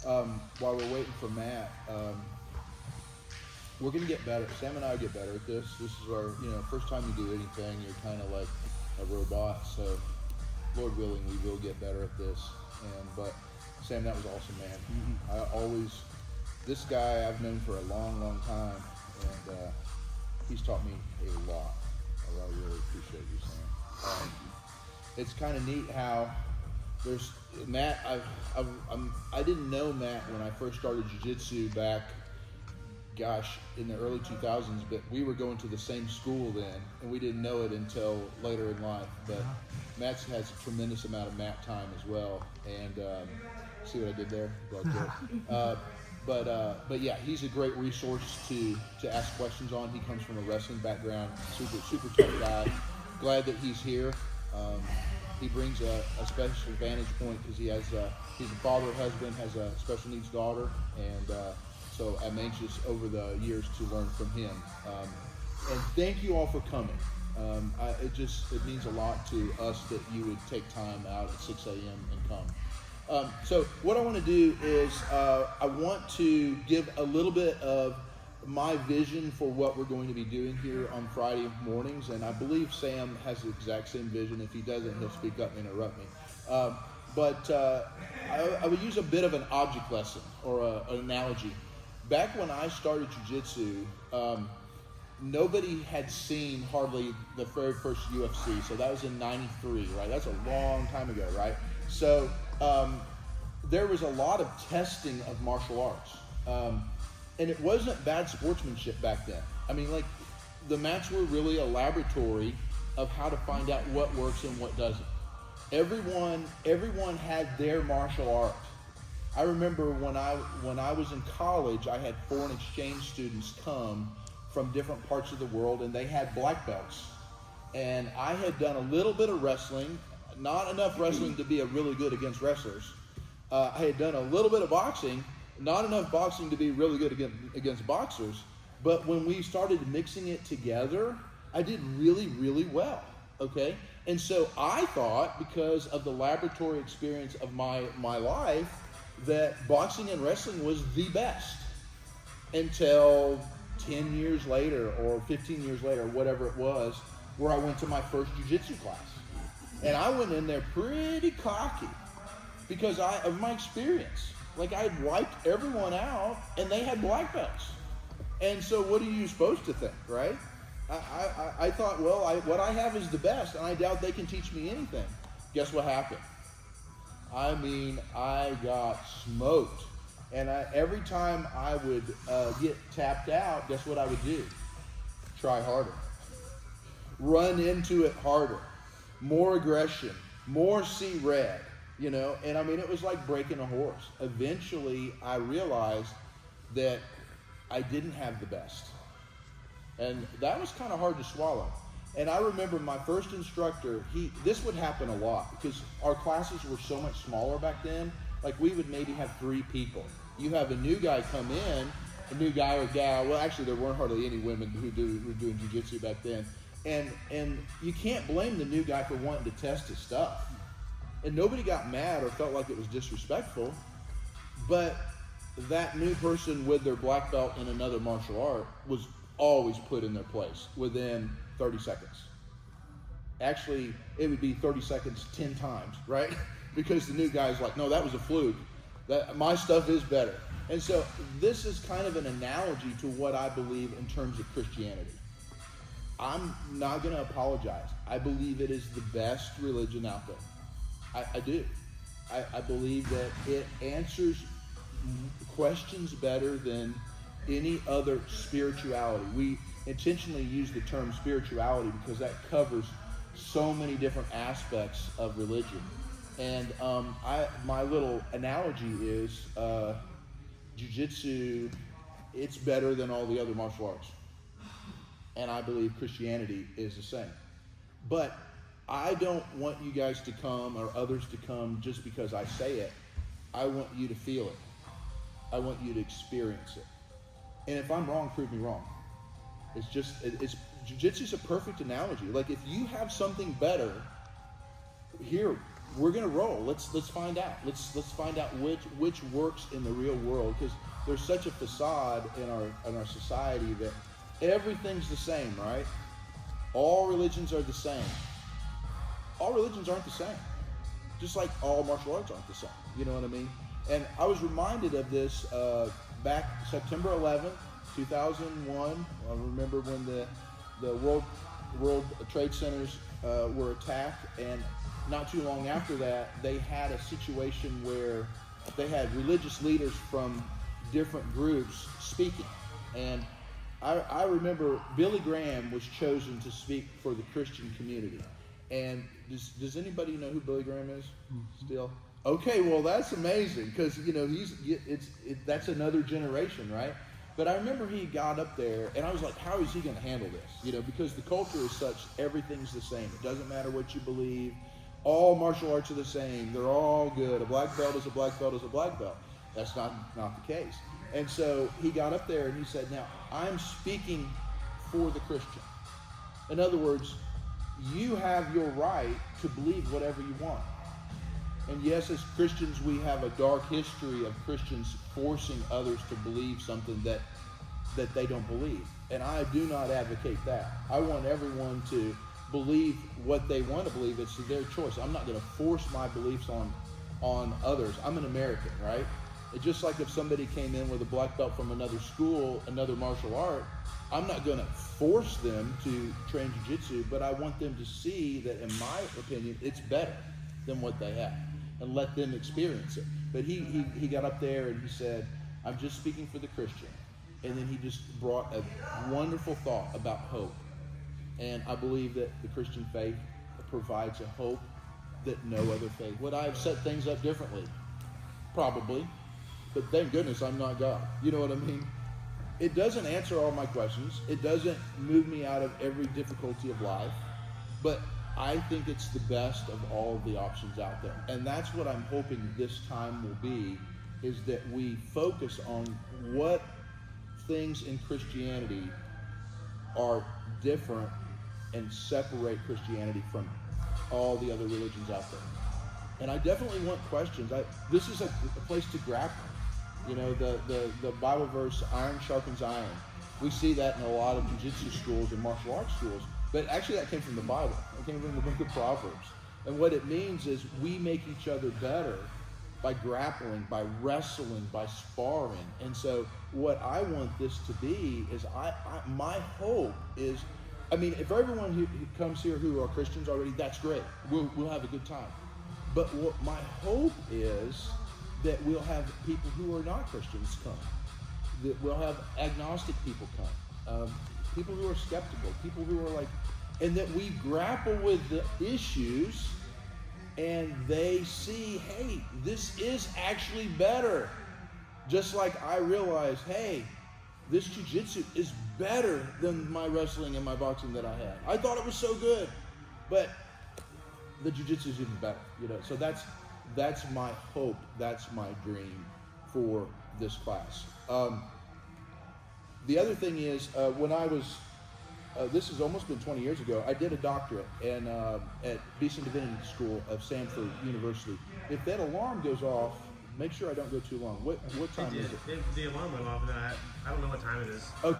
While we're waiting for Matt, we're going to get better. Sam and I will get better at this. This is our, first time you do anything, you're kind of like a robot. So, Lord willing, we will get better at this. But Sam, that was awesome, man. Mm-hmm. This guy I've known for a long, long time, and he's taught me a lot. I really appreciate you, Sam. It's kind of neat how there's Matt. I didn't know Matt when I first started jiu-jitsu back, in the early 2000s, but we were going to the same school then, and we didn't know it until later in life. But Matt has a tremendous amount of mat time as well, and see what I did there? But yeah, he's a great resource to ask questions on. He comes from a wrestling background, super tough guy. Glad that he's here. He brings a special vantage point because he's a father, husband, has a special needs daughter, and so I'm anxious over the years to learn from him. And thank you all for coming. It means a lot to us that you would take time out at 6 a.m. and come. So what I want to do is I want to give a little bit of my vision for what we're going to be doing here on Friday mornings, and I believe Sam has the exact same vision. If he doesn't, he'll speak up and interrupt me. But I would use a bit of an object lesson or an analogy. Back when I started jiu-jitsu, nobody had seen hardly the very first UFC, so that was in '93, right? That's a long time ago, right? So there was a lot of testing of martial arts. And it wasn't bad sportsmanship back then. I mean, like, the mats were really a laboratory of how to find out what works and what doesn't. Everyone had their martial art. I remember when I was in college, I had foreign exchange students come from different parts of the world, and they had black belts. And I had done a little bit of wrestling, not enough wrestling to be a really good against wrestlers. I had done a little bit of boxing, not enough boxing to be really good against boxers, but when we started mixing it together, I did really, really well, okay? And so I thought, because of the laboratory experience of my life, that boxing and wrestling was the best, until 10 years later or 15 years later, whatever it was, where I went to my first jiu-jitsu class. And I went in there pretty cocky because of my experience. Like, I had wiped everyone out, and they had black belts. And so what are you supposed to think, right? I thought, well, what I have is the best, and I doubt they can teach me anything. Guess what happened? I mean, I got smoked. And every time I would get tapped out, guess what I would do? Try harder. Run into it harder. More aggression. More see red. And I mean, it was like breaking a horse. Eventually, I realized that I didn't have the best. And that was kind of hard to swallow. And I remember my first instructor, this would happen a lot because our classes were so much smaller back then. Like, we would maybe have 3 people. You have a new guy come in, a new guy or gal. Well, actually, there weren't hardly any women who were doing jiu-jitsu back then. And you can't blame the new guy for wanting to test his stuff. And nobody got mad or felt like it was disrespectful, but that new person with their black belt in another martial art was always put in their place within 30 seconds. Actually, it would be 30 seconds 10 times, right? Because the new guy's like, no, that was a fluke. My stuff is better. And so this is kind of an analogy to what I believe in terms of Christianity. I'm not going to apologize. I believe it is the best religion out there. I do. I believe that it answers questions better than any other spirituality. We intentionally use the term spirituality because that covers so many different aspects of religion. And my little analogy is jiu-jitsu, it's better than all the other martial arts. And I believe Christianity is the same. But I don't want you guys to come or others to come just because I say it. I want you to feel it. I want you to experience it. And if I'm wrong, prove me wrong. Jiu-jitsu is a perfect analogy. Like, if you have something better, here, we're gonna roll. Let's find out. Let's find out which works in the real world, because there's such a facade in our society that everything's the same, right? All religions are the same. All religions aren't the same. Just like all martial arts aren't the same. You know what I mean? And I was reminded of this back September 11th, 2001. I remember when the World Trade Centers were attacked, and not too long after that, they had a situation where they had religious leaders from different groups speaking. And I remember Billy Graham was chosen to speak for the Christian community. And does anybody know who Billy Graham is still? Okay, well, that's amazing, because that's another generation, right? But I remember he got up there, and I was like, how is he going to handle this? Because the culture is such, everything's the same. It doesn't matter what you believe. All martial arts are the same. They're all good. A black belt is a black belt is a black belt. That's not the case. And so he got up there and he said, now, I'm speaking for the Christian. In other words, you have your right to believe whatever you want. And yes, as Christians, we have a dark history of Christians forcing others to believe something that they don't believe. And I do not advocate that. I want everyone to believe what they want to believe. It's their choice. I'm not going to force my beliefs on others. I'm an American, right? It's just like if somebody came in with a black belt from another school, another martial art, I'm not going to force them to train jiu-jitsu, but I want them to see that, in my opinion, it's better than what they have, and let them experience it. But he got up there and he said, I'm just speaking for the Christian. And then he just brought a wonderful thought about hope. And I believe that the Christian faith provides a hope that no other faith. Would I have set things up differently? Probably. But thank goodness I'm not God. You know what I mean? It doesn't answer all my questions. It doesn't move me out of every difficulty of life. But I think it's the best of all of the options out there. And that's what I'm hoping this time will be, is that we focus on what things in Christianity are different and separate Christianity from all the other religions out there. And I definitely want questions. This is a place to grapple. The Bible verse, iron sharpens iron. We see that in a lot of jiu-jitsu schools and martial arts schools. But actually that came from the Bible. It came from the book of Proverbs. And what it means is we make each other better by grappling, by wrestling, by sparring. And so what I want this to be is my hope is, if everyone who comes here who are Christians already, that's great. We'll have a good time. But what my hope is that we'll have people who are not Christians come. That we'll have agnostic people come. People who are skeptical. People who are and that we grapple with the issues and they see, hey, this is actually better. Just like I realized, hey, this jiu-jitsu is better than my wrestling and my boxing that I had. I thought it was so good, but the jiu-jitsu is even better, So that's my hope. That's my dream for this class. The other thing is, when I was, this has almost been 20 years ago, I did a doctorate at Beeson Divinity School of Stanford University. If that alarm goes off, make sure I don't go too long. What time is it? The alarm went off, and I don't know what time it is. Okay.